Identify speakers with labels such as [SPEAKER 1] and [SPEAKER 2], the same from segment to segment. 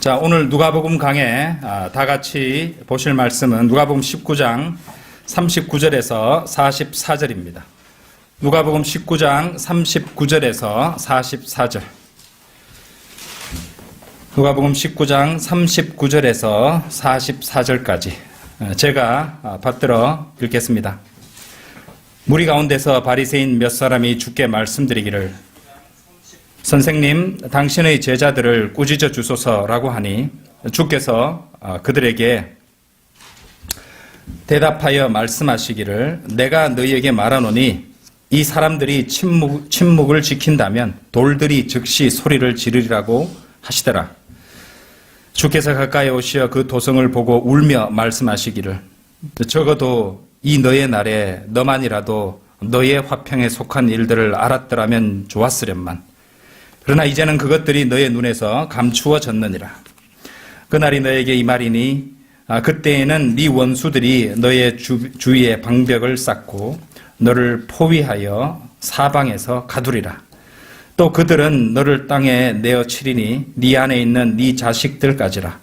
[SPEAKER 1] 자, 오늘 누가복음 강해 다 같이 보실 말씀은 누가복음 19장 39절에서 44절입니다. 누가복음 19장 39절에서 44절. 누가복음 19장 39절에서 44절까지 제가 받들어 읽겠습니다. 무리 가운데서 바리새인 몇 사람이 주께 말씀드리기를 선생님, 당신의 제자들을 꾸짖어 주소서라고 하니 주께서 그들에게 대답하여 말씀하시기를 내가 너희에게 말하노니 이 사람들이 침묵을 지킨다면 돌들이 즉시 소리를 지르리라고 하시더라. 주께서 가까이 오시어 그 도성을 보고 울며 말씀하시기를 적어도 이 너의 날에 너만이라도 너의 화평에 속한 일들을 알았더라면 좋았으련만 그러나 이제는 그것들이 너의 눈에서 감추어졌느니라. 그날이 너에게 이 말이니 그때에는 네 원수들이 너의 주위에 방벽을 쌓고 너를 포위하여 사방에서 가두리라. 또 그들은 너를 땅에 내어 치리니 네 안에 있는 네 자식들까지라.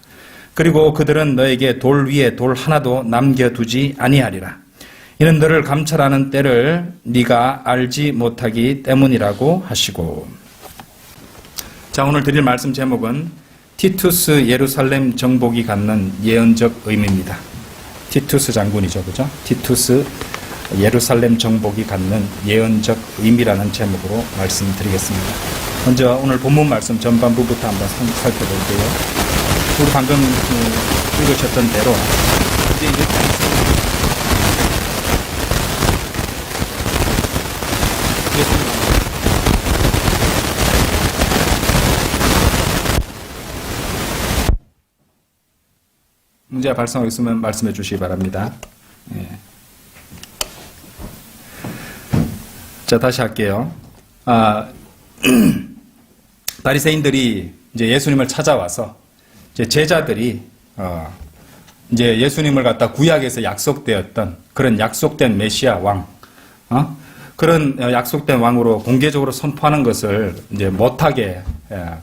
[SPEAKER 1] 그리고 그들은 너에게 돌 위에 돌 하나도 남겨두지 아니하리라. 이는 너를 감찰하는 때를 네가 알지 못하기 때문이라고 하시고. 자, 오늘 드릴 말씀 제목은 티투스 예루살렘 정복이 갖는 예언적 의미입니다. 티투스 장군이죠, 그죠? 티투스 예루살렘 정복이 갖는 예언적 의미라는 제목으로 말씀드리겠습니다. 먼저 오늘 본문 말씀 전반부부터 한번 살펴볼게요. 우리 방금 읽으셨던 대로 이제 문제가 발생하고 있으면 말씀해 주시기 바랍니다. 예. 자, 다시 할게요. 바리새인들이 이제 예수님을 찾아와서 이제 제자들이 이제 예수님을 갖다 구약에서 약속되었던 그런 약속된 메시아 왕, 그런 약속된 왕으로 공개적으로 선포하는 것을 이제 못하게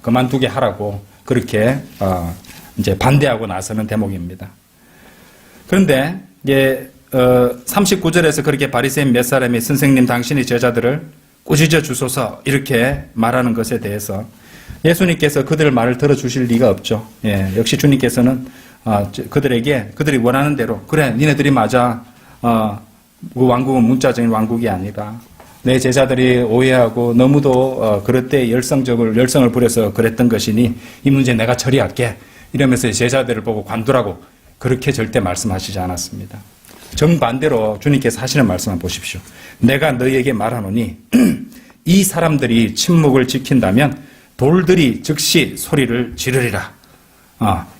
[SPEAKER 1] 그만두게 하라고 그렇게 이제 반대하고 나서는 대목입니다. 그런데 이제 39절에서 그렇게 바리새인 몇 사람이 선생님 당신의 제자들을 꾸짖어 주소서 이렇게 말하는 것에 대해서 예수님께서 그들 말을 들어주실 리가 없죠. 예, 역시 주님께서는 그들에게 그들이 원하는 대로 그래 니네들이 맞아. 그 왕국은 문자적인 왕국이 아니라 내 제자들이 오해하고 너무도 그럴 때 열성을 부려서 그랬던 것이니 이 문제 내가 처리할게. 이러면서 제자들을 보고 관두라고 그렇게 절대 말씀하시지 않았습니다. 정반대로 주님께서 하시는 말씀을 보십시오. 내가 너희에게 말하노니 이 사람들이 침묵을 지킨다면 돌들이 즉시 소리를 지르리라.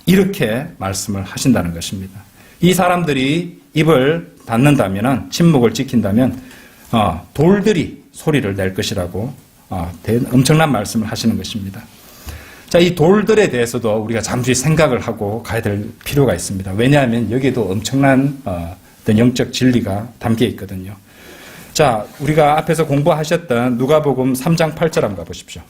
[SPEAKER 1] 이렇게 말씀을 하신다는 것입니다. 이 사람들이 입을 닫는다면 침묵을 지킨다면 돌들이 소리를 낼 것이라고 엄청난 말씀을 하시는 것입니다. 자, 이 돌들에 대해서도 우리가 잠시 생각을 하고 가야 될 필요가 있습니다. 왜냐하면 여기에도 엄청난 어떤 영적 진리가 담겨 있거든요. 자, 우리가 앞에서 공부하셨던 누가복음 3장 8절 한번 가보십시오.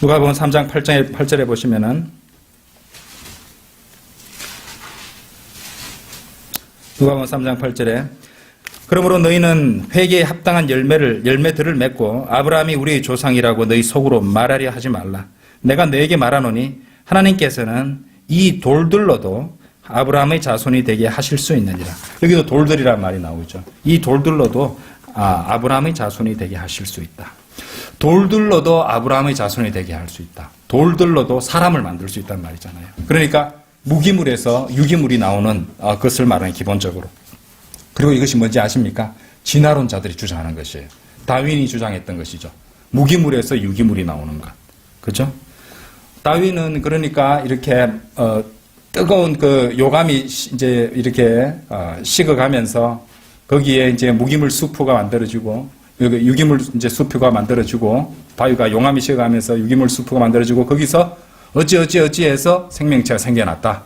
[SPEAKER 1] 누가복음 3장 8절에 보시면은 누가복음 3장 8절에 그러므로 너희는 회개에 합당한 열매들을 맺고 아브라함이 우리의 조상이라고 너희 속으로 말하려 하지 말라. 내가 너에게 말하노니 하나님께서는 이 돌들로도 아브라함의 자손이 되게 하실 수 있느니라. 여기도 돌들이라는 말이 나오죠. 이 돌들로도 아브라함의 자손이 되게 하실 수 있다. 돌들로도 아브라함의 자손이 되게 할 수 있다. 돌들로도 사람을 만들 수 있다는 말이잖아요. 그러니까 무기물에서 유기물이 나오는 것을 말하는 기본적으로. 그리고 이것이 뭔지 아십니까? 진화론자들이 주장하는 것이에요. 다윈이 주장했던 것이죠. 무기물에서 유기물이 나오는 것. 그죠? 다윈은 그러니까 이렇게 뜨거운 그 요감이 이제 이렇게 식어가면서 거기에 이제 무기물 수프가 만들어지고 유기물 이제 수프가 만들어지고 바위가 용암이 식어가면서 유기물 수프가 만들어지고 거기서 어찌해서 생명체가 생겨났다.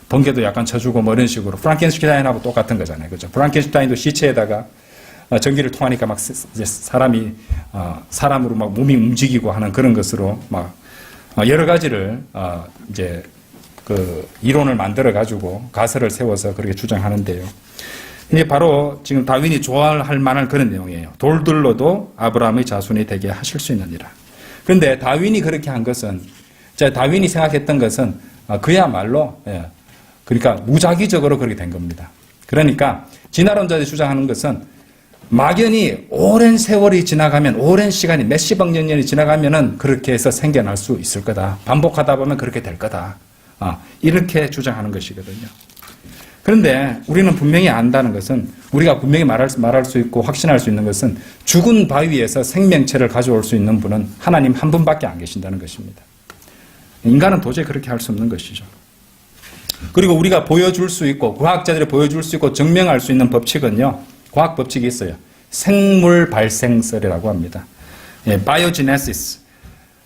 [SPEAKER 1] 번개도 약간 쳐주고 뭐 이런 식으로 프랑켄슈타인하고 똑같은 거잖아요. 그죠? 프랑켄슈타인도 시체에다가 전기를 통하니까 막 이제 사람이 사람으로 막 몸이 움직이고 하는 그런 것으로 막 여러 가지를 이제 그 이론을 만들어 가지고 가설을 세워서 그렇게 주장하는데요. 이게 바로 지금 다윈이 좋아할 만한 그런 내용이에요. 돌들로도 아브라함의 자손이 되게 하실 수 있느니라. 그런데 다윈이 그렇게 한 것은, 다윈이 생각했던 것은 그야말로 그러니까 무작위적으로 그렇게 된 겁니다. 그러니까 진화론자들이 주장하는 것은 막연히 오랜 세월이 지나가면, 오랜 시간이 몇십억 년이 지나가면은 그렇게 해서 생겨날 수 있을 거다. 반복하다 보면 그렇게 될 거다. 이렇게 주장하는 것이거든요. 그런데 우리는 분명히 안다는 것은, 우리가 분명히 말할 수 있고 확신할 수 있는 것은 죽은 바위에서 생명체를 가져올 수 있는 분은 하나님 한 분밖에 안 계신다는 것입니다. 인간은 도저히 그렇게 할 수 없는 것이죠. 그리고 우리가 보여줄 수 있고, 과학자들이 보여줄 수 있고 증명할 수 있는 법칙은요, 과학 법칙이 있어요. 생물 발생설이라고 합니다. 바이오지네시스.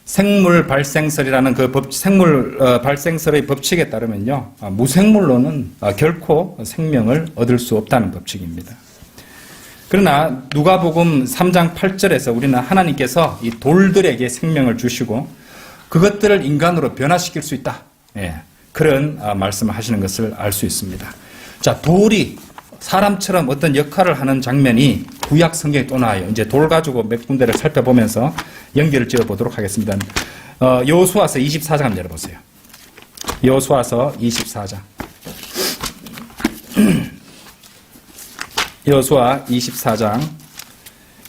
[SPEAKER 1] 생물 발생설이라는 그 생물 발생설의 법칙에 따르면요, 무생물로는 결코 생명을 얻을 수 없다는 법칙입니다. 그러나 누가복음 3장 8절에서 우리는 하나님께서 이 돌들에게 생명을 주시고 그것들을 인간으로 변화시킬 수 있다. 그런 말씀을 하시는 것을 알 수 있습니다. 자, 돌이 사람처럼 어떤 역할을 하는 장면이 구약 성경에 또 나와요. 이제 돌 가지고 몇 군데를 살펴보면서 연결을 지어 보도록 하겠습니다. 여호수아서 24장 한번 열어보세요. 여호수아서 24장. 여호수아 24장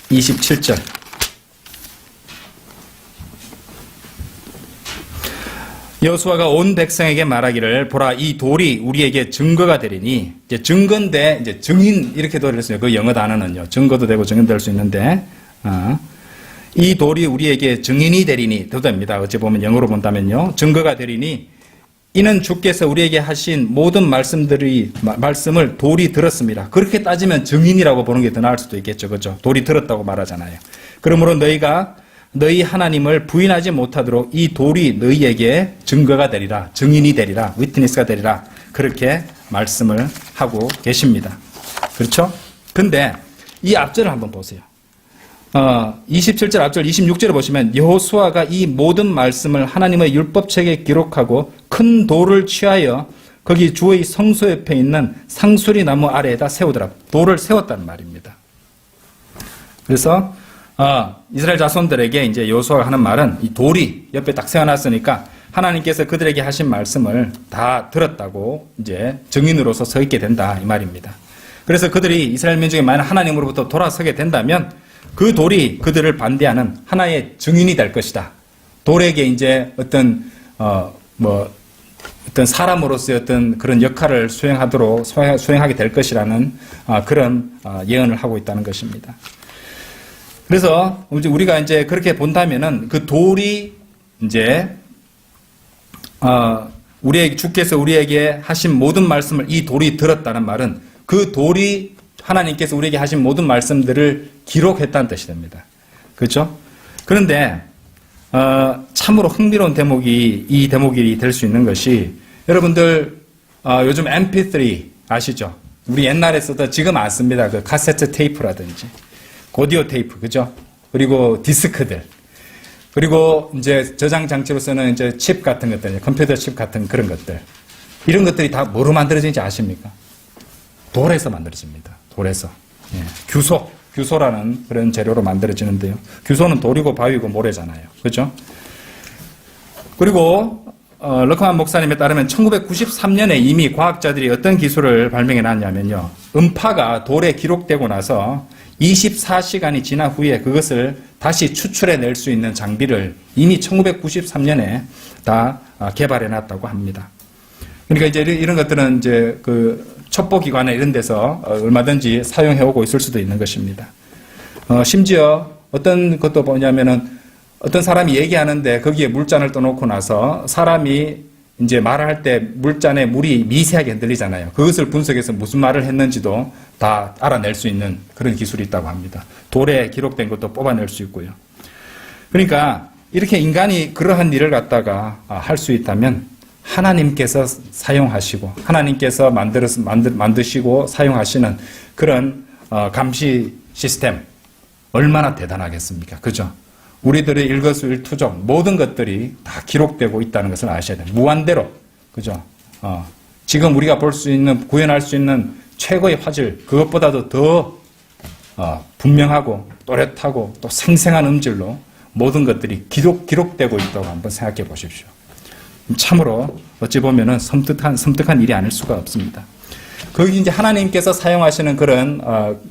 [SPEAKER 1] 27절. 여호수아가 온 백성에게 말하기를, 보라, 이 돌이 우리에게 증거가 되리니, 이제 증거인데 이제 증인 이렇게도 했어요. 그 영어 단어는요, 증거도 되고 증인도 될 수 있는데, 이 돌이 우리에게 증인이 되리니 도 됩니다. 어찌 보면 영어로 본다면요, 증거가 되리니 이는 주께서 우리에게 하신 모든 말씀을 돌이 들었습니다. 그렇게 따지면 증인이라고 보는 게 더 나을 수도 있겠죠, 그렇죠? 돌이 들었다고 말하잖아요. 그러므로 너희가 너희 하나님을 부인하지 못하도록 이 돌이 너희에게 증거가 되리라, 증인이 되리라, 위트니스가 되리라, 그렇게 말씀을 하고 계십니다. 그렇죠? 근데 이 앞절을 한번 보세요. 27절 앞절 26절에 보시면 여호수아가 이 모든 말씀을 하나님의 율법책에 기록하고 큰 돌을 취하여 거기 주의 성소 옆에 있는 상수리 나무 아래에다 세우더라. 돌을 세웠다는 말입니다. 그래서 이스라엘 자손들에게 이제 여호수아가 하는 말은, 이 돌이 옆에 딱 세워놨으니까 하나님께서 그들에게 하신 말씀을 다 들었다고 이제 증인으로서 서 있게 된다, 이 말입니다. 그래서 그들이 이스라엘 민족이 만약 하나님으로부터 돌아서게 된다면 그 돌이 그들을 반대하는 하나의 증인이 될 것이다. 돌에게 이제 어떤 어떤 사람으로서의 어떤 그런 역할을 수행하게 될 것이라는 그런 예언을 하고 있다는 것입니다. 그래서 우리가 이제 그렇게 본다면은 그 돌이 이제 주께서 우리에게 하신 모든 말씀을 이 돌이 들었다는 말은 그 돌이 하나님께서 우리에게 하신 모든 말씀들을 기록했다는 뜻이 됩니다. 그렇죠? 그런데 참으로 흥미로운 대목이 이 대목이 될 수 있는 것이, 여러분들 요즘 MP3 아시죠? 우리 옛날에 쓰던, 지금 안 씁니다. 그 카세트 테이프라든지 오디오 테이프, 그죠? 그리고 디스크들, 그리고 이제 저장 장치로서는 이제 칩 같은 것들, 컴퓨터 칩 같은 그런 것들, 이런 것들이 다 뭐로 만들어지는지 아십니까? 돌에서 만들어집니다. 돌에서. 규소라는 그런 재료로 만들어지는데요. 규소는 돌이고 바위고 모래잖아요. 그죠? 그리고 럭커만 목사님에 따르면 1993년에 이미 과학자들이 어떤 기술을 발명해 놨냐면요, 음파가 돌에 기록되고 나서 24시간이 지난 후에 그것을 다시 추출해 낼 수 있는 장비를 이미 1993년에 다 개발해 놨다고 합니다. 그러니까 이제 이런 것들은 이제 그 첩보기관에 이런 데서 얼마든지 사용해 오고 있을 수도 있는 것입니다. 심지어 어떤 것도 뭐냐면은, 어떤 사람이 얘기하는데 거기에 물잔을 떠놓고 나서 사람이 이제 말할 때 물잔에 물이 미세하게 흔들리잖아요. 그것을 분석해서 무슨 말을 했는지도 다 알아낼 수 있는 그런 기술이 있다고 합니다. 돌에 기록된 것도 뽑아낼 수 있고요. 그러니까 이렇게 인간이 그러한 일을 갖다가 할 수 있다면 하나님께서 사용하시고 하나님께서 만드시고 사용하시는 그런 감시 시스템 얼마나 대단하겠습니까? 그죠? 우리들의 일거수일투족 모든 것들이 다 기록되고 있다는 것을 아셔야 돼요. 무한대로. 그죠? 지금 우리가 볼 수 있는, 구현할 수 있는 최고의 화질, 그것보다도 더 분명하고 또렷하고 또 생생한 음질로 모든 것들이 기록되고 있다고 한번 생각해 보십시오. 참으로 어찌 보면은 섬뜩한 일이 아닐 수가 없습니다. 거기 이제 하나님께서 사용하시는 그런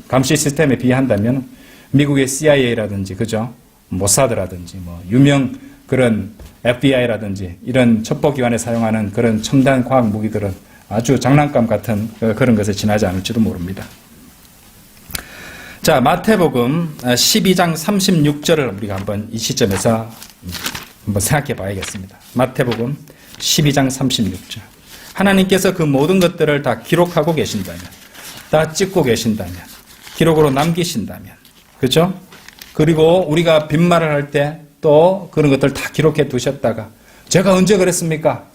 [SPEAKER 1] 감시 시스템에 비한다면 미국의 CIA라든지 그죠? 모사드라든지 뭐 유명 그런 FBI라든지 이런 첩보기관에 사용하는 그런 첨단 과학 무기들은 아주 장난감 같은 그런 것에 지나지 않을지도 모릅니다. 자, 마태복음 12장 36절을 우리가 한번 이 시점에서 한번 생각해 봐야겠습니다. 마태복음 12장 36절. 하나님께서 그 모든 것들을 다 기록하고 계신다면, 다 찍고 계신다면, 기록으로 남기신다면, 그렇죠? 그리고 우리가 빈말을 할 때 또 그런 것들 다 기록해 두셨다가 제가 언제 그랬습니까?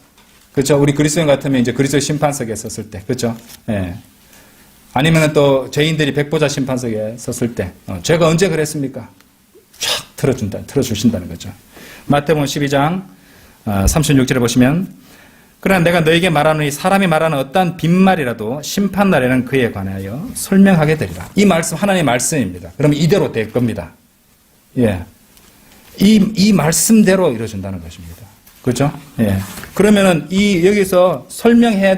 [SPEAKER 1] 그렇죠? 우리 그리스도인 같으면 이제 그리스도 심판석에 섰을 때, 그렇죠? 예. 아니면 또 죄인들이 백보자 심판석에 섰을 때 제가 언제 그랬습니까? 촥 틀어주신다는 거죠. 마태복음 12장 36절에 보시면 그러나 내가 너에게 말하노니 사람이 말하는 어떠한 빈말이라도 심판날에는 그에 관하여 설명하게 되리라. 이 말씀 하나님의 말씀입니다. 그러면 이대로 될 겁니다. 예, 이 말씀대로 이루어진다는 것입니다. 그렇죠? 예. 그러면은 여기서 설명해야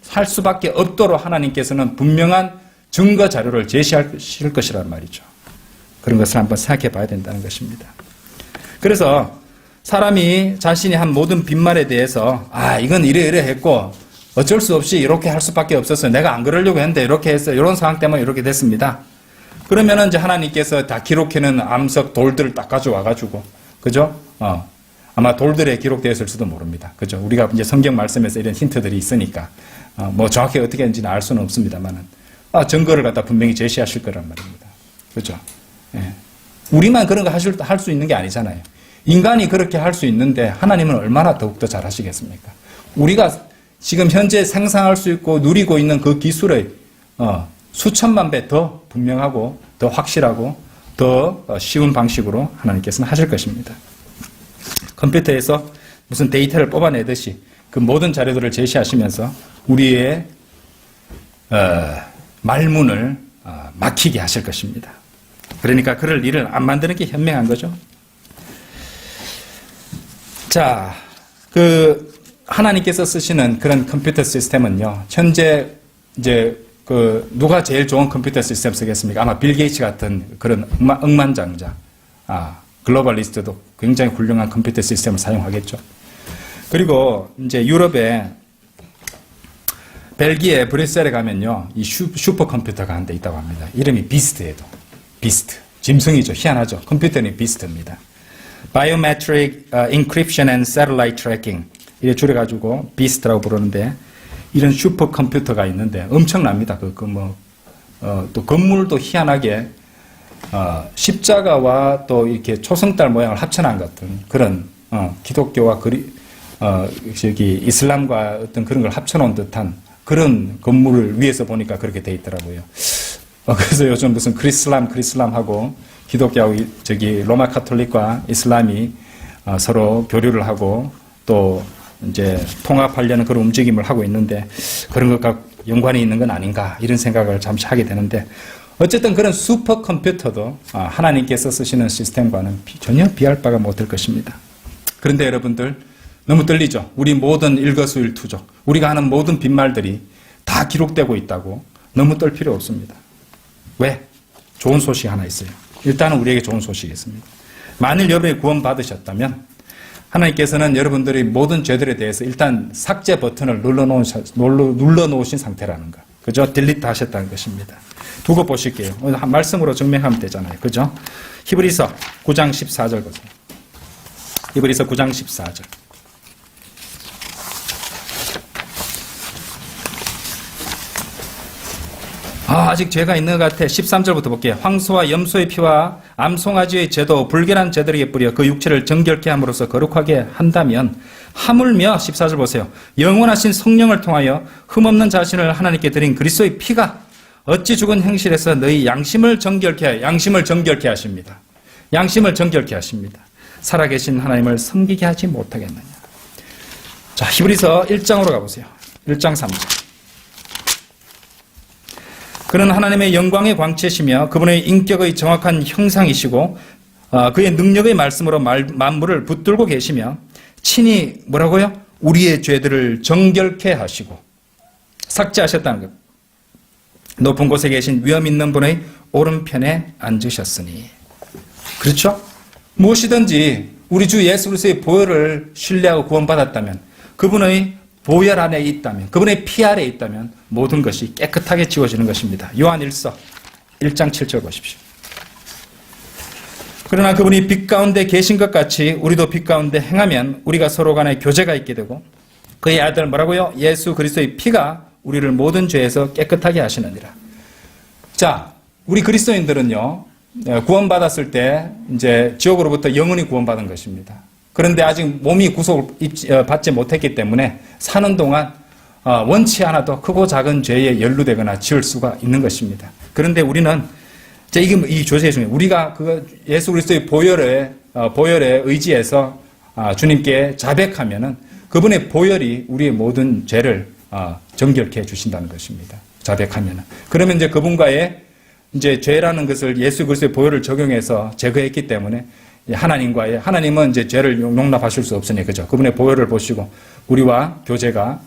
[SPEAKER 1] 할 수밖에 없도록 하나님께서는 분명한 증거 자료를 제시하실 것이란 말이죠. 그런 것을 한번 생각해 봐야 된다는 것입니다. 그래서 사람이 자신이 한 모든 빈말에 대해서 이건 이래 했고 어쩔 수 없이 이렇게 할 수밖에 없었어요. 내가 안 그러려고 했는데 이렇게 했어요. 이런 상황 때문에 이렇게 됐습니다. 그러면은 이제 하나님께서 다 기록해놓은 암석 돌들을 딱 가져와가지고 그죠? 아마 돌들에 기록되어 있을지도 모릅니다. 그죠? 우리가 이제 성경 말씀에서 이런 힌트들이 있으니까 뭐 정확히 어떻게 했는지는 알 수는 없습니다만은 증거를 갖다 분명히 제시하실 거란 말입니다. 그죠? 예. 우리만 그런 거 할 수 있는 게 아니잖아요. 인간이 그렇게 할 수 있는데 하나님은 얼마나 더욱더 잘 하시겠습니까? 우리가 지금 현재 생산할 수 있고 누리고 있는 그 기술의 수천만 배 더 분명하고 더 확실하고 더 쉬운 방식으로 하나님께서는 하실 것입니다. 컴퓨터에서 무슨 데이터를 뽑아내듯이 그 모든 자료들을 제시하시면서 우리의 말문을 막히게 하실 것입니다. 그러니까 그럴 일을 안 만드는 게 현명한 거죠. 자, 하나님께서 쓰시는 그런 컴퓨터 시스템은요, 현재 이제 누가 제일 좋은 컴퓨터 시스템 쓰겠습니까? 아마 빌 게이츠 같은 그런 억만장자, 글로벌리스트도 굉장히 훌륭한 컴퓨터 시스템을 사용하겠죠. 그리고 이제 유럽의 벨기에 브뤼셀에 가면요, 이 슈퍼컴퓨터가 한 대 있다고 합니다. 이름이 비스트예요. 비스트. 짐승이죠. 희한하죠. 컴퓨터는 비스트입니다. Biometric Encryption and Satellite Tracking. 이래 줄여가지고 비스트라고 부르는데, 이런 슈퍼컴퓨터가 있는데 엄청납니다. 또 건물도 희한하게 십자가와 또 이렇게 초승달 모양을 합쳐놓은 같은 그런 기독교와 이슬람과 어떤 그런 걸 합쳐놓은 듯한 그런 건물을 위에서 보니까 그렇게 돼 있더라고요. 그래서 요즘 무슨 크리슬람하고 기독교하고 로마 카톨릭과 이슬람이 서로 교류를 하고 또 이제 통합하려는 그런 움직임을 하고 있는데 그런 것과 연관이 있는 건 아닌가 이런 생각을 잠시 하게 되는데 어쨌든 그런 슈퍼컴퓨터도 하나님께서 쓰시는 시스템과는 전혀 비할 바가 못될 것입니다. 그런데 여러분들 너무 떨리죠? 우리 모든 일거수일투족, 우리가 하는 모든 빈말들이 다 기록되고 있다고 너무 떨 필요 없습니다. 왜? 좋은 소식이 하나 있어요. 일단은 우리에게 좋은 소식이 있습니다. 만일 여러분이 구원받으셨다면 하나님께서는 여러분들의 모든 죄들에 대해서 일단 삭제 버튼을 눌러놓으신 상태라는 거. 그죠? 딜리트 하셨다는 것입니다. 두고 보실게요. 말씀으로 증명하면 되잖아요. 그죠? 히브리서 9장 14절 보세요. 히브리서 9장 14절. 아직 죄가 있는 것 같아. 13절부터 볼게요. 황소와 염소의 피와 암송아지의 제도, 불결한 제들에게 뿌려 그 육체를 정결케 함으로써 거룩하게 한다면 하물며 14절 보세요. 영원하신 성령을 통하여 흠없는 자신을 하나님께 드린 그리스도의 피가 어찌 죽은 행실에서 너희 양심을 정결케 하십니다. 양심을 정결케 하십니다. 살아계신 하나님을 섬기게 하지 못하겠느냐. 자, 히브리서 1장으로 가보세요. 1장 3절. 그는 하나님의 영광의 광채시며 그분의 인격의 정확한 형상이시고 그의 능력의 말씀으로 만물을 붙들고 계시며 친히 뭐라고요? 우리의 죄들을 정결케 하시고 삭제하셨다는 것. 높은 곳에 계신 위엄 있는 분의 오른편에 앉으셨으니. 그렇죠? 무엇이든지 우리 주 예수 그리스도의 보혈을 신뢰하고 구원받았다면, 그분의 보혈 안에 있다면, 그분의 피 아래 있다면 모든 것이 깨끗하게 지워지는 것입니다. 요한 1서 1장 7절 보십시오. 그러나 그분이 빛 가운데 계신 것 같이 우리도 빛 가운데 행하면 우리가 서로 간에 교제가 있게 되고 그의 아들 뭐라고요? 예수 그리스도의 피가 우리를 모든 죄에서 깨끗하게 하시느니라. 자, 우리 그리스도인들은요, 구원받았을 때 이제 지옥으로부터 영원히 구원받은 것입니다. 그런데 아직 몸이 구속을 받지 못했기 때문에 사는 동안 원치 않아도 크고 작은 죄에 연루되거나 지을 수가 있는 것입니다. 그런데 우리는 이게 이 조세 중에 우리가 그 예수 그리스도의 보혈에 의지해서 주님께 자백하면은 그분의 보혈이 우리의 모든 죄를 정결케 해 주신다는 것입니다. 자백하면은. 그러면 이제 그분과의 이제 죄라는 것을 예수 그리스도의 보혈을 적용해서 제거했기 때문에 하나님은 이제 죄를 용납하실 수 없으니, 그죠? 그분의 보혈을 보시고 우리와 교제가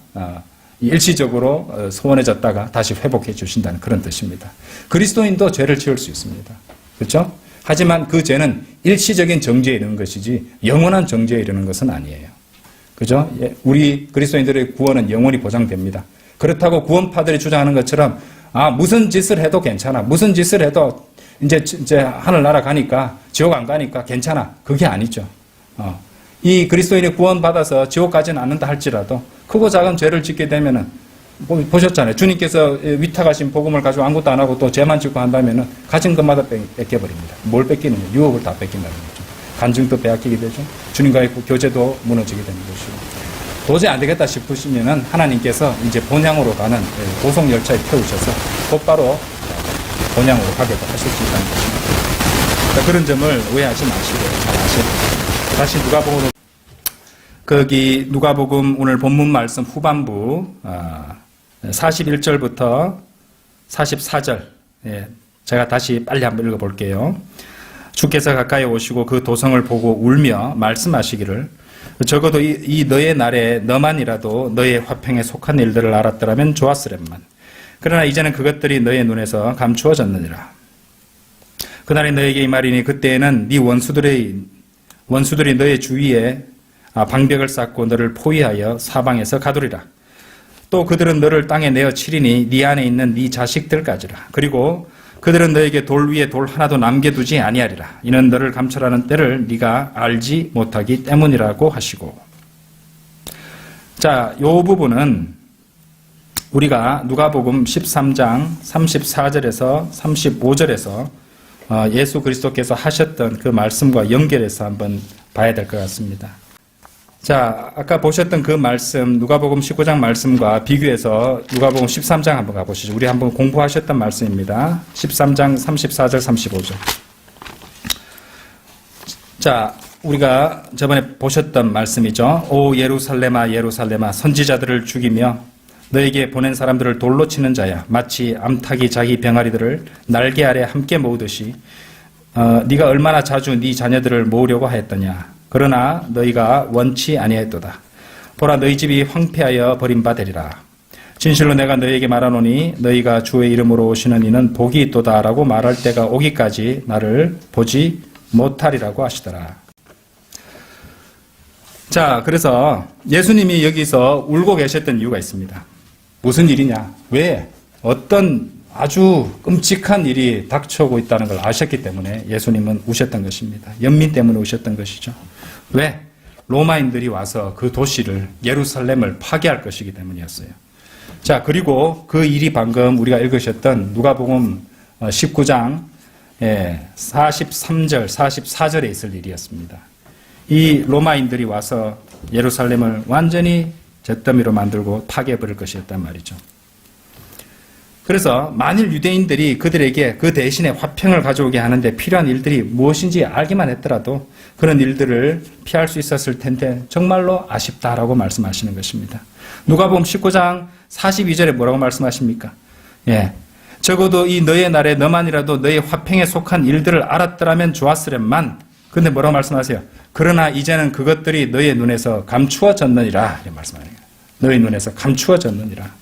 [SPEAKER 1] 일시적으로 소원해졌다가 다시 회복해 주신다는 그런 뜻입니다. 그리스도인도 죄를 지을 수 있습니다. 그렇죠? 하지만 그 죄는 일시적인 정죄에 이르는 것이지 영원한 정죄에 이르는 것은 아니에요. 그죠? 우리 그리스도인들의 구원은 영원히 보장됩니다. 그렇다고 구원파들이 주장하는 것처럼 무슨 짓을 해도 괜찮아. 무슨 짓을 해도 이제 하늘 날아가니까, 지옥 안 가니까 괜찮아. 그게 아니죠. 이 그리스도인이 구원받아서 지옥 가지는 않는다 할지라도 크고 작은 죄를 짓게 되면은, 보셨잖아요. 주님께서 위탁하신 복음을 가지고 아무것도 안 하고 또 죄만 짓고 한다면은 가진 것마다 뺏겨버립니다. 뭘 뺏기느냐? 유업을 다 뺏긴다는 거죠. 간증도 빼앗기게 되죠. 주님과의 교제도 무너지게 되는 것이고. 도저히 안 되겠다 싶으시면은 하나님께서 이제 본향으로 가는 고속 열차에 태우셔서 곧바로 본향으로 가게도 하실 수 있다는 것입니다. 자, 그런 점을 오해하지 마시고 잘 아셔야 됩니다. 다시 누가복음, 거기 누가복음 오늘 본문 말씀 후반부 41절부터 44절, 제가 다시 빨리 한번 읽어볼게요. 주께서 가까이 오시고 그 도성을 보고 울며 말씀하시기를, 적어도 이 너의 날에 너만이라도 너의 화평에 속한 일들을 알았더라면 좋았으련만. 그러나 이제는 그것들이 너의 눈에서 감추어졌느니라. 그날이 너에게 이 말이니 그때에는 네 원수들이 너의 주위에 방벽을 쌓고 너를 포위하여 사방에서 가두리라. 또 그들은 너를 땅에 내어 치리니 네 안에 있는 네 자식들까지라. 그리고 그들은 너에게 돌 위에 돌 하나도 남겨두지 아니하리라. 이는 너를 감찰하는 때를 네가 알지 못하기 때문이라고 하시고. 자, 이 부분은 우리가 누가복음 13장 34절에서 35절에서 예수 그리스도께서 하셨던 그 말씀과 연결해서 한번 봐야 될 것 같습니다. 자, 아까 보셨던 그 말씀, 누가복음 19장 말씀과 비교해서 누가복음 13장 한번 가보시죠. 우리 한번 공부하셨던 말씀입니다. 13장 34절, 35절. 자, 우리가 저번에 보셨던 말씀이죠. 오 예루살렘아 예루살렘아 선지자들을 죽이며 너에게 보낸 사람들을 돌로 치는 자야. 마치 암탉이 자기 병아리들을 날개 아래 함께 모으듯이 네가 얼마나 자주 네 자녀들을 모으려고 하였더냐. 그러나 너희가 원치 아니하였도다. 보라 너희 집이 황폐하여 버림받으리라. 진실로 내가 너희에게 말하노니 너희가 주의 이름으로 오시는 이는 복이 있도다라고 말할 때가 오기까지 나를 보지 못하리라고 하시더라. 자, 그래서 예수님이 여기서 울고 계셨던 이유가 있습니다. 무슨 일이냐? 왜? 어떤 아주 끔찍한 일이 닥쳐오고 있다는 걸 아셨기 때문에 예수님은 우셨던 것입니다. 연민 때문에 우셨던 것이죠. 왜? 로마인들이 와서 그 도시를, 예루살렘을 파괴할 것이기 때문이었어요. 자, 그리고 그 일이 방금 우리가 읽으셨던 누가복음 19장 43절, 44절에 있을 일이었습니다. 이 로마인들이 와서 예루살렘을 완전히 잿더미로 만들고 파괴해버릴 것이었단 말이죠. 그래서 만일 유대인들이 그들에게 그 대신에 화평을 가져오게 하는데 필요한 일들이 무엇인지 알기만 했더라도 그런 일들을 피할 수 있었을 텐데 정말로 아쉽다라고 말씀하시는 것입니다. 누가복음 19장 42절에 뭐라고 말씀하십니까? 예. 적어도 이 너의 날에 너만이라도 너의 화평에 속한 일들을 알았더라면 좋았으련만. 근데 뭐라고 말씀하세요? 그러나 이제는 그것들이 너의 눈에서 감추어졌느니라. 이렇게 말씀하는 거예요. 너의 눈에서 감추어졌느니라.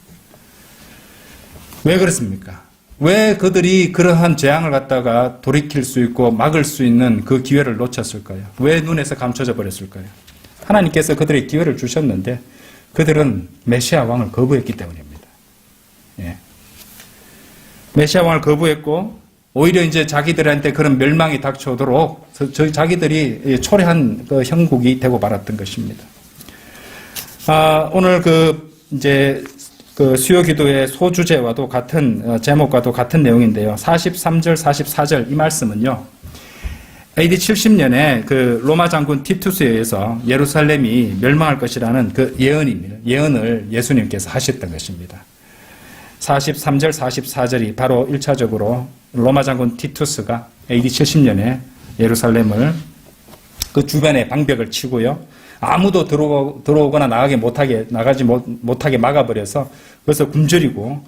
[SPEAKER 1] 왜 그렇습니까? 왜 그들이 그러한 재앙을 갖다가 돌이킬 수 있고 막을 수 있는 그 기회를 놓쳤을까요? 왜 눈에서 감춰져 버렸을까요? 하나님께서 그들의 기회를 주셨는데 그들은 메시아 왕을 거부했기 때문입니다. 예. 메시아 왕을 거부했고 오히려 이제 자기들한테 그런 멸망이 닥쳐오도록 자기들이 초래한 그 형국이 되고 말았던 것입니다. 오늘 이제 수요 기도의 소주제와도 같은 제목과도 같은 내용인데요. 43절, 44절 이 말씀은요. AD 70년에 그 로마 장군 티투스에 의해서 예루살렘이 멸망할 것이라는 그 예언입니다. 예언을 예수님께서 하셨던 것입니다. 43절, 44절이 바로 1차적으로 로마 장군 티투스가 AD 70년에 예루살렘을 그 주변에 방벽을 치고요. 아무도 들어오거나 나가지 못하게 막아버려서 그래서 굶주리고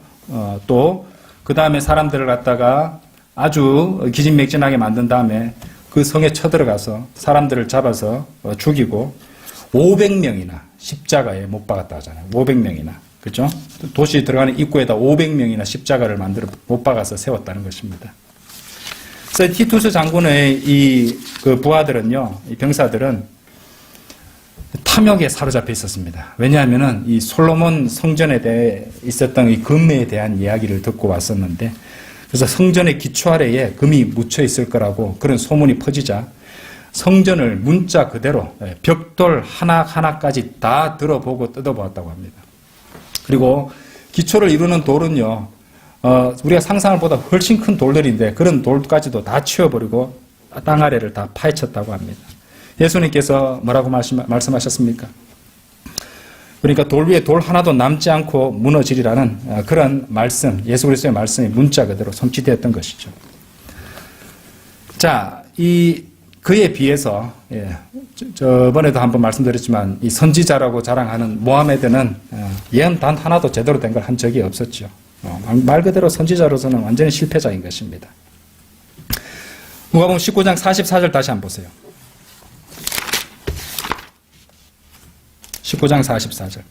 [SPEAKER 1] 또 그 다음에 사람들을 갖다가 아주 기진맥진하게 만든 다음에 그 성에 쳐들어가서 사람들을 잡아서 죽이고 500명이나 십자가에 못 박았다 하잖아요. 500명이나. 그죠? 도시 들어가는 입구에다 500명이나 십자가를 만들어 못 박아서 세웠다는 것입니다. 그래서 티투스 장군의 그 부하들은요, 이 병사들은 탐욕에 사로잡혀 있었습니다. 왜냐하면은 이 솔로몬 성전에 대해 있었던 이 금에 대한 이야기를 듣고 왔었는데, 그래서 성전의 기초 아래에 금이 묻혀 있을 거라고 그런 소문이 퍼지자 성전을 문자 그대로 벽돌 하나하나까지 다 들어보고 뜯어보았다고 합니다. 그리고 기초를 이루는 돌은요, 우리가 상상을 보다 훨씬 큰 돌들인데 그런 돌까지도 다 치워버리고 땅 아래를 다 파헤쳤다고 합니다. 예수님께서 뭐라고 말씀하셨습니까? 그러니까 돌 위에 돌 하나도 남지 않고 무너지리라는 그런 말씀, 예수 그리스도의 말씀이 문자 그대로 성취되었던 것이죠. 자, 그에 비해서, 저번에도 한번 말씀드렸지만, 이 선지자라고 자랑하는 모하메드는 예언 단 하나도 제대로 된 걸 한 적이 없었죠. 말 그대로 선지자로서는 완전히 실패자인 것입니다. 누가복음 19장 44절 다시 한번 보세요. 19장 44절.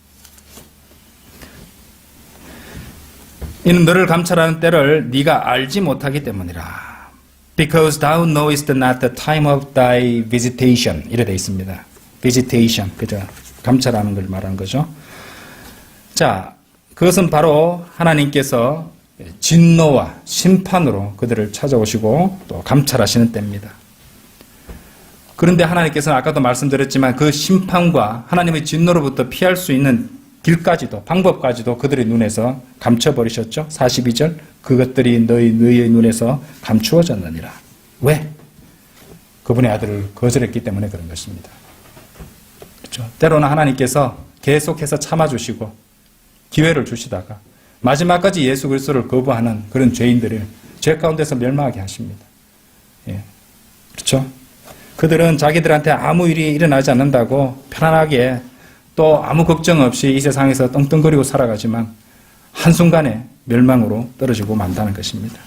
[SPEAKER 1] 이는 너를 감찰하는 때를 네가 알지 못하기 때문이라. Because thou knowest not the time of thy visitation. 이래 되어 있습니다. visitation. 그죠? 감찰하는 걸 말하는 거죠. 자, 그것은 바로 하나님께서 진노와 심판으로 그들을 찾아오시고 또 감찰하시는 때입니다. 그런데 하나님께서는 아까도 말씀드렸지만 그 심판과 하나님의 진노로부터 피할 수 있는 길까지도 방법까지도 그들의 눈에서 감춰버리셨죠. 42절 그것들이 너희의 눈에서 감추어졌느니라. 왜? 그분의 아들을 거절했기 때문에 그런 것입니다. 그렇죠? 때로는 하나님께서 계속해서 참아주시고 기회를 주시다가 마지막까지 예수 그리스도를 거부하는 그런 죄인들을 죄 가운데서 멸망하게 하십니다. 예. 그렇죠? 그들은 자기들한테 아무 일이 일어나지 않는다고 편안하게 또 아무 걱정 없이 이 세상에서 떵떵거리고 살아가지만 한순간에 멸망으로 떨어지고 만다는 것입니다.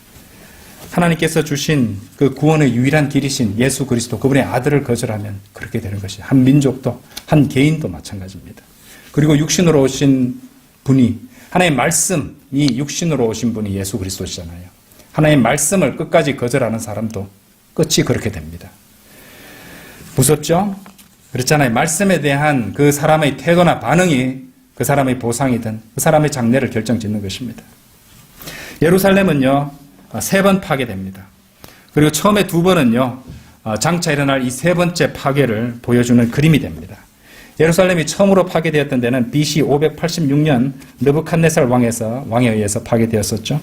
[SPEAKER 1] 하나님께서 주신 그 구원의 유일한 길이신 예수 그리스도 그분의 아들을 거절하면 그렇게 되는 것이 한 민족도 한 개인도 마찬가지입니다. 그리고 육신으로 오신 분이 하나님의 말씀이 육신으로 오신 분이 예수 그리스도시잖아요. 하나님의 말씀을 끝까지 거절하는 사람도 끝이 그렇게 됩니다. 무섭죠? 그렇잖아요. 말씀에 대한 그 사람의 태도나 반응이 그 사람의 보상이든 그 사람의 장래를 결정짓는 것입니다. 예루살렘은요, 3번 파괴됩니다. 그리고 처음에 2번은요, 장차 일어날 이 3번째 파괴를 보여주는 그림이 됩니다. 예루살렘이 처음으로 파괴되었던 데는 BC 586년 느부갓네살 왕에 의해서 파괴되었었죠.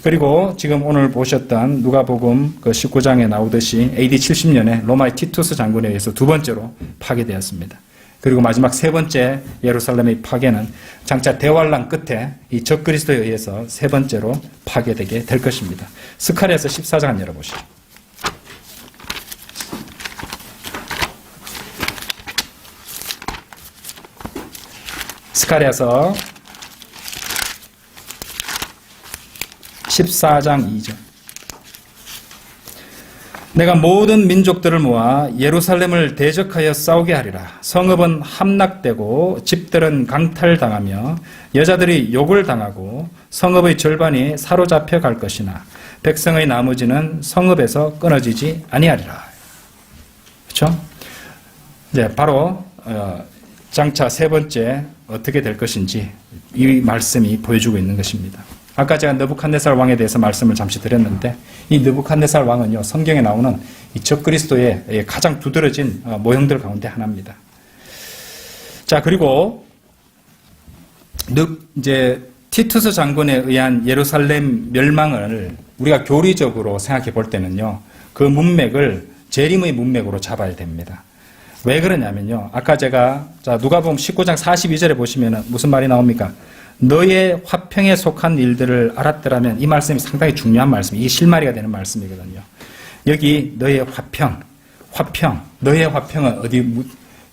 [SPEAKER 1] 그리고 지금 오늘 보셨던 누가복음 19장에 나오듯이 AD 70년에 로마의 티투스 장군에 의해서 2번째로 파괴되었습니다. 그리고 마지막 세 번째 예루살렘의 파괴는 장차 대환란 끝에 이 적그리스도에 의해서 세 번째로 파괴되게 될 것입니다. 스가랴서 14장 열어보시죠. 스가랴서 14장 2절. 내가 모든 민족들을 모아 예루살렘을 대적하여 싸우게 하리라. 성읍은 함락되고 집들은 강탈당하며 여자들이 욕을 당하고 성읍의 절반이 사로잡혀 갈 것이나 백성의 나머지는 성읍에서 끊어지지 아니하리라. 그렇죠? 이제 바로 장차 세 번째 어떻게 될 것인지 이 말씀이 보여주고 있는 것입니다. 아까 제가 느부갓네살 왕에 대해서 말씀을 잠시 드렸는데 이 느부갓네살 왕은요 성경에 나오는 이 적그리스도의 가장 두드러진 모형들 가운데 하나입니다. 자, 그리고 이제 티투스 장군에 의한 예루살렘 멸망을 우리가 교리적으로 생각해 볼 때는요 그 문맥을 재림의 문맥으로 잡아야 됩니다. 왜 그러냐면요 아까 제가 누가복음 19장 42절에 보시면 무슨 말이 나옵니까? 너의 화평에 속한 일들을 알았더라면, 이 말씀이 상당히 중요한 말씀이에요. 이게 실마리가 되는 말씀이거든요. 여기 너의 화평, 너의 화평은 어디,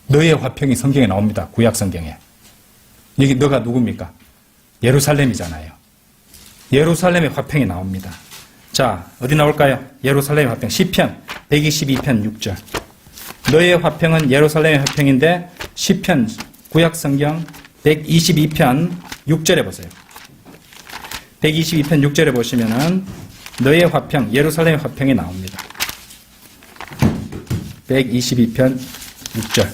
[SPEAKER 1] 너의 화평이 성경에 나옵니다. 구약 성경에. 여기 너가 누굽니까? 예루살렘이잖아요. 예루살렘의 화평이 나옵니다. 자, 어디 나올까요? 예루살렘의 화평. 시편 122편 6절. 너의 화평은 예루살렘의 화평인데 시편 구약 성경 122편 6절에 보세요. 122편 6절에 보시면은 너의 화평, 예루살렘의 화평이 나옵니다. 122편 6절.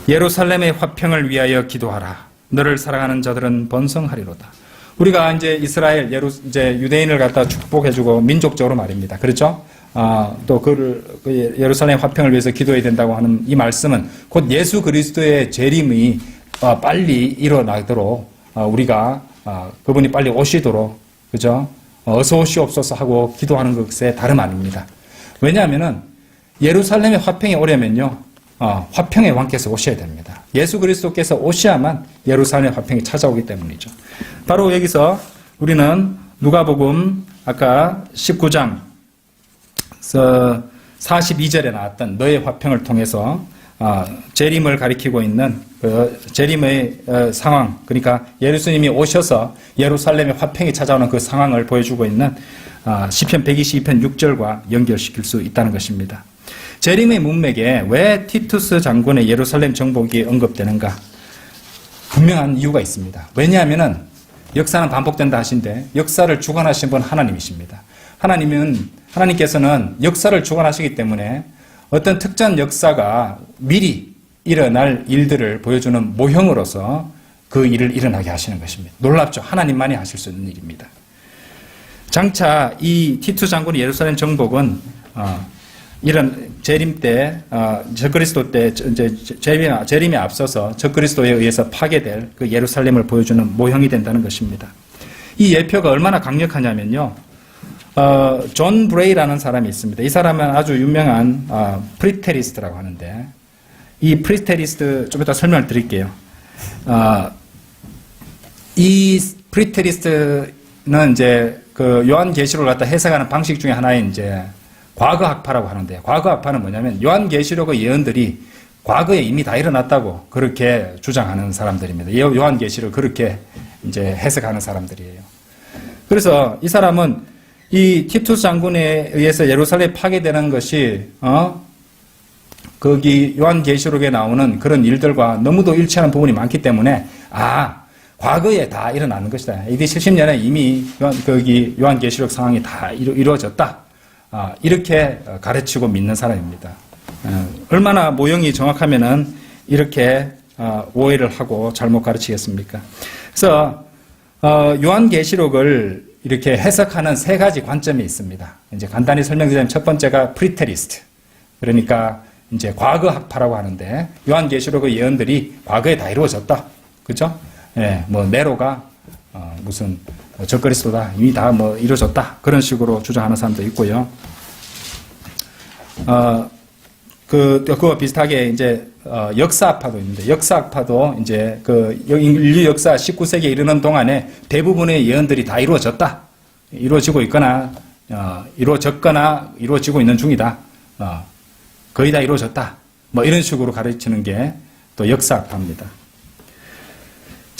[SPEAKER 1] 예루살렘의 화평을 위하여 기도하라. 너를 사랑하는 자들은 번성하리로다. 우리가 이제 이스라엘, 이제 유대인을 갖다 축복해주고 민족적으로 말입니다. 그렇죠? 또 예루살렘 화평을 위해서 기도해야 된다고 하는 이 말씀은 곧 예수 그리스도의 재림이 빨리 일어나도록 우리가 그분이 빨리 오시도록 그죠? 어서 오시옵소서 하고 기도하는 것에 다름 아닙니다. 왜냐하면은 예루살렘의 화평이 오려면요 화평의 왕께서 오셔야 됩니다. 예수 그리스도께서 오셔야만 예루살렘의 화평이 찾아오기 때문이죠. 바로 여기서 우리는 누가복음 아까 19장 42절에 나왔던 너의 화평을 통해서 재림을 가리키고 있는 그 재림의 상황, 그러니까 예수님이 오셔서 예루살렘의 화평이 찾아오는 그 상황을 보여주고 있는 시편 122편 6절과 연결시킬 수 있다는 것입니다. 재림의 문맥에 왜 티투스 장군의 예루살렘 정복이 언급되는가? 분명한 이유가 있습니다. 왜냐하면은 역사는 반복된다 하신데 역사를 주관하신 분 하나님이십니다. 하나님께서는 역사를 주관하시기 때문에 어떤 특정 역사가 미리 일어날 일들을 보여주는 모형으로서 그 일을 일어나게 하시는 것입니다. 놀랍죠? 하나님만이 하실 수 있는 일입니다. 장차 이 티투 장군의 예루살렘 정복은 이런 재림 때, 적그리스도 때, 이제 재림에 앞서서 적그리스도에 의해서 파괴될 그 예루살렘을 보여주는 모형이 된다는 것입니다. 이 예표가 얼마나 강력하냐면요. 존 브레이라는 사람이 있습니다. 이 사람은 아주 유명한 프리테리스트라고 하는데 이 프리테리스트 좀 이따 설명을 드릴게요. 이 프리테리스트는 이제 그 요한계시록을 갖다 해석하는 방식 중에 하나인 이제 과거학파라고 하는데 과거학파는 뭐냐면 요한계시록의 예언들이 과거에 이미 다 일어났다고 그렇게 주장하는 사람들입니다. 요한계시록을 그렇게 이제 해석하는 사람들이에요. 그래서 이 사람은 이 티투스 장군에 의해서 예루살렘 파괴되는 것이 거기 요한계시록에 나오는 그런 일들과 너무도 일치하는 부분이 많기 때문에 과거에 다 일어나는 것이다. AD 70년에 이미 요한계시록 상황이 다 이루어졌다. 이렇게 가르치고 믿는 사람입니다. 얼마나 모형이 정확하면은 이렇게 오해를 하고 잘못 가르치겠습니까? 그래서 요한계시록을 이렇게 해석하는 세 가지 관점이 있습니다. 이제 간단히 설명드리자면 첫 번째가 프리테리스트. 그러니까 이제 과거학파라고 하는데 요한계시록의 예언들이 과거에 다 이루어졌다. 그죠? 예, 뭐 네로가 무슨 적그리스도다. 이미 다 뭐 이루어졌다. 그런 식으로 주장하는 사람도 있고요. 그와 비슷하게 이제 역사학파도입니다. 역사학파도 이제 그 인류 역사 19세기에 이르는 동안에 대부분의 예언들이 다 이루어졌다. 이루어지고 있거나 이루어졌거나 이루어지고 있는 중이다. 거의 다 이루어졌다. 뭐 이런 식으로 가르치는 게 또 역사학파입니다.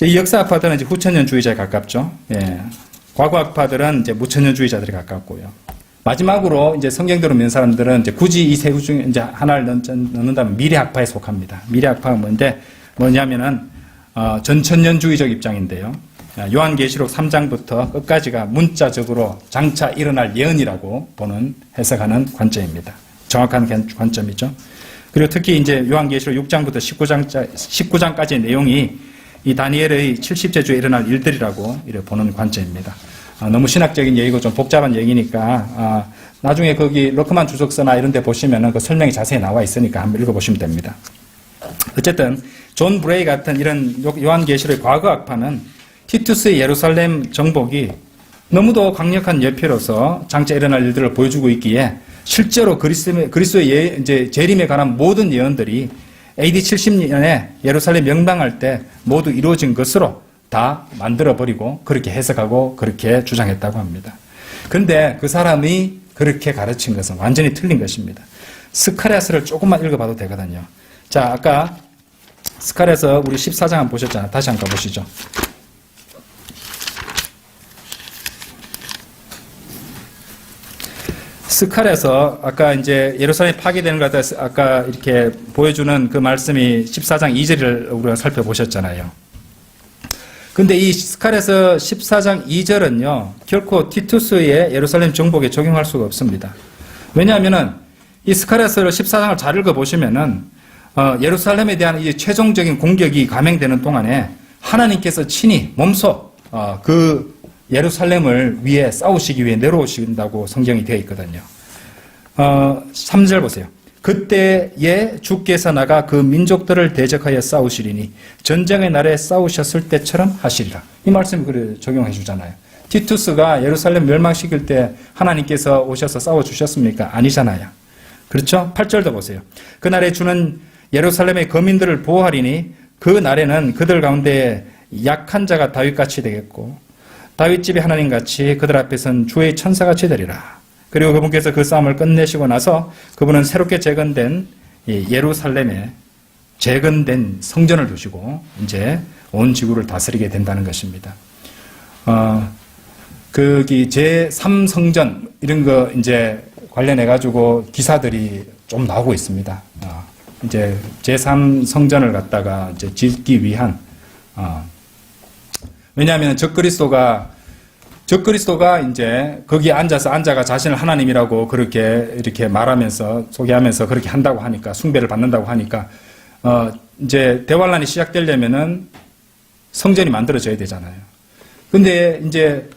[SPEAKER 1] 이 역사학파들은 이제 후천년주의자에 가깝죠. 예. 과거학파들은 이제 무천년주의자들에 가깝고요. 마지막으로 이제 성경대로 믿는 사람들은 이제 굳이 이 세 구 중에 이제 하나를 넣는다면 미래학파에 속합니다. 미래학파가 뭐냐면은 전천년주의적 입장인데요. 요한계시록 3장부터 끝까지가 문자적으로 장차 일어날 예언이라고 보는 해석하는 관점입니다. 정확한 관점이죠. 그리고 특히 이제 요한계시록 6장부터 19장까지의 내용이 이 다니엘의 70제 주에 일어날 일들이라고 이렇게 보는 관점입니다. 너무 신학적인 얘기고 좀 복잡한 얘기니까 나중에 거기 러크만 주석서나 이런 데 보시면은 그 설명이 자세히 나와 있으니까 한번 읽어보시면 됩니다. 어쨌든 존 브레이 같은 이런 요한계시록의 과거학파는 티투스의 예루살렘 정복이 너무도 강력한 예표로서 장차 일어날 일들을 보여주고 있기에 실제로 그리스도의 이제 재림에 관한 모든 예언들이 AD 70년에 예루살렘 명방할 때 모두 이루어진 것으로 다 만들어버리고 그렇게 해석하고 그렇게 주장했다고 합니다. 그런데 그 사람이 그렇게 가르친 것은 완전히 틀린 것입니다. 스카랴서를 조금만 읽어봐도 되거든요. 자, 아까 스카랴서 우리 14장 한번 보셨잖아요. 다시 한번 가보시죠. 스칼에서 아까 이제 예루살렘이 파괴되는 것 같아서 아까 이렇게 보여주는 그 말씀이 14장 2절을 우리가 살펴보셨잖아요. 근데 이 스칼에서 14장 2절은요, 결코 티투스의 예루살렘 정복에 적용할 수가 없습니다. 왜냐하면은 이 스칼에서를 14장을 잘 읽어보시면은, 예루살렘에 대한 이 최종적인 공격이 감행되는 동안에 하나님께서 친히 몸소, 예루살렘을 위해 싸우시기 위해 내려오신다고 성경이 되어 있거든요. 3절 보세요. 그때에 주께서 나가 그 민족들을 대적하여 싸우시리니 전쟁의 날에 싸우셨을 때처럼 하시리라. 이 말씀을 그래 적용해 주잖아요. 티투스가 예루살렘 멸망시킬 때 하나님께서 오셔서 싸워주셨습니까? 아니잖아요. 그렇죠? 8절도 보세요. 그날에 주는 예루살렘의 거민들을 보호하리니 그 날에는 그들 가운데 약한 자가 다윗같이 되겠고 다윗집의 하나님같이 그들 앞에선 주의 천사같이 되리라. 그리고 그분께서 그 싸움을 끝내시고 나서 그분은 새롭게 재건된 예루살렘에 재건된 성전을 두시고 이제 온 지구를 다스리게 된다는 것입니다. 거기 제3성전 이런 거 이제 관련해 가지고 기사들이 좀 나오고 있습니다. 이제 제3성전을 갖다가 이제 짓기 위한 왜냐하면 적그리스도가 이제 거기에 앉아가 자신을 하나님이라고 그렇게 이렇게 말하면서 소개하면서 그렇게 한다고 하니까 숭배를 받는다고 하니까 이제 대환란이 시작되려면은 성전이 만들어져야 되잖아요. 근데 이제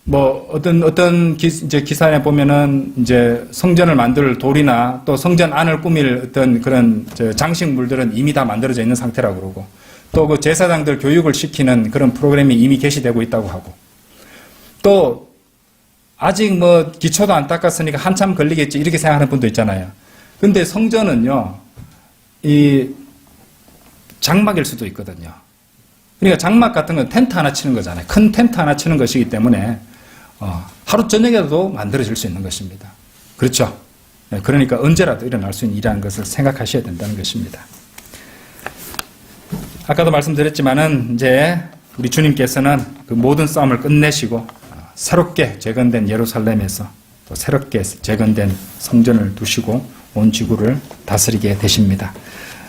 [SPEAKER 1] 뭐 어떤 이제 기사에 보면은 이제 성전을 만들 돌이나 또 성전 안을 꾸밀 어떤 그런 장식물들은 이미 다 만들어져 있는 상태라고 그러고 또 그 제사장들 교육을 시키는 그런 프로그램이 이미 개시되고 있다고 하고 또 아직 뭐 기초도 안 닦았으니까 한참 걸리겠지 이렇게 생각하는 분도 있잖아요. 근데 성전은요 이 장막일 수도 있거든요. 그러니까 장막 같은 건 텐트 하나 치는 거잖아요. 큰 텐트 하나 치는 것이기 때문에 하루 저녁에도 만들어질 수 있는 것입니다. 그렇죠? 그러니까 언제라도 일어날 수 있는 일이라는 것을 생각하셔야 된다는 것입니다. 아까도 말씀드렸지만은 이제 우리 주님께서는 그 모든 싸움을 끝내시고 새롭게 재건된 예루살렘에서 또 새롭게 재건된 성전을 두시고 온 지구를 다스리게 되십니다.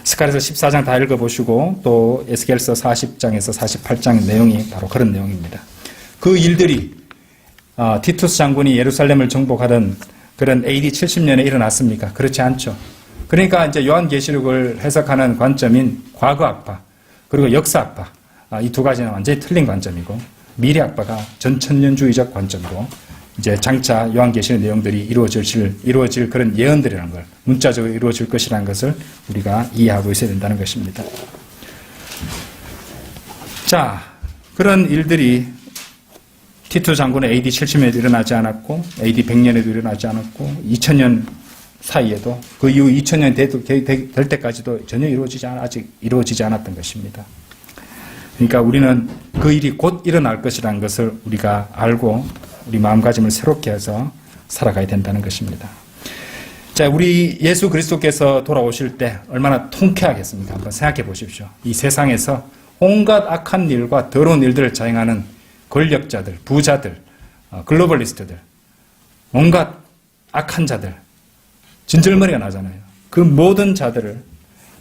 [SPEAKER 1] 스가랴서 14장 다 읽어보시고 또 에스겔서 40장에서 48장의 내용이 바로 그런 내용입니다. 그 일들이 티투스 장군이 예루살렘을 정복하던 그런 AD 70년에 일어났습니까? 그렇지 않죠. 그러니까 이제 요한계시록을 해석하는 관점인 과거학파 그리고 역사학파 이 두 가지는 완전히 틀린 관점이고 미래학파가 전천년주의적 관점으로 이제 장차 요한계시록 내용들이 이루어질 그런 예언들이라는 걸 문자적으로 이루어질 것이라는 것을 우리가 이해하고 있어야 된다는 것입니다. 자, 그런 일들이 티투 장군의 AD 70년에도 일어나지 않았고 AD 100년에도 일어나지 않았고 2000년 사이에도 그 이후 2000년 될 때까지도 전혀 아직 이루어지지 않았던 것입니다. 그러니까 우리는 그 일이 곧 일어날 것이라는 것을 우리가 알고 우리 마음가짐을 새롭게 해서 살아가야 된다는 것입니다. 자, 우리 예수 그리스도께서 돌아오실 때 얼마나 통쾌하겠습니까? 한번 생각해 보십시오. 이 세상에서 온갖 악한 일과 더러운 일들을 자행하는 권력자들, 부자들, 글로벌리스트들, 온갖 악한 자들, 진절머리가 나잖아요. 그 모든 자들을,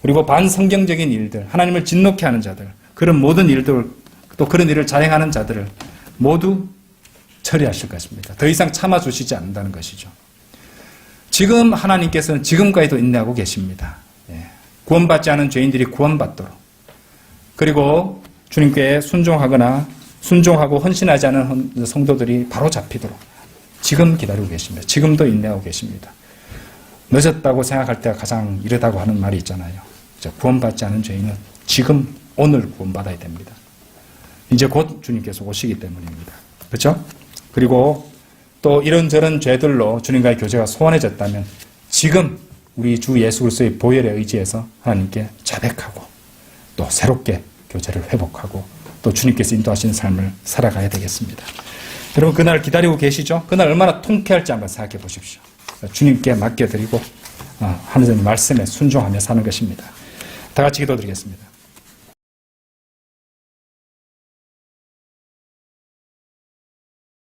[SPEAKER 1] 그리고 반성경적인 일들, 하나님을 진노케 하는 자들, 그런 모든 일들, 또 그런 일을 자행하는 자들을 모두 처리하실 것입니다. 더 이상 참아주시지 않는다는 것이죠. 지금 하나님께서는 지금까지도 인내하고 계십니다. 구원받지 않은 죄인들이 구원받도록, 그리고 주님께 순종하고 헌신하지 않은 성도들이 바로 잡히도록 지금 기다리고 계십니다. 지금도 인내하고 계십니다. 늦었다고 생각할 때가 가장 이르다고 하는 말이 있잖아요. 구원받지 않은 죄인은 지금 오늘 구원받아야 됩니다. 이제 곧 주님께서 오시기 때문입니다. 그렇죠? 그리고 또 이런저런 죄들로 주님과의 교제가 소원해졌다면 지금 우리 주 예수 그리스도의 보혈에 의지해서 하나님께 자백하고 또 새롭게 교제를 회복하고 또 주님께서 인도하시는 삶을 살아가야 되겠습니다. 여러분, 그날 기다리고 계시죠? 그날 얼마나 통쾌할지 한번 생각해 보십시오. 주님께 맡겨드리고 하나님 말씀에 순종하며 사는 것입니다. 다 같이 기도드리겠습니다.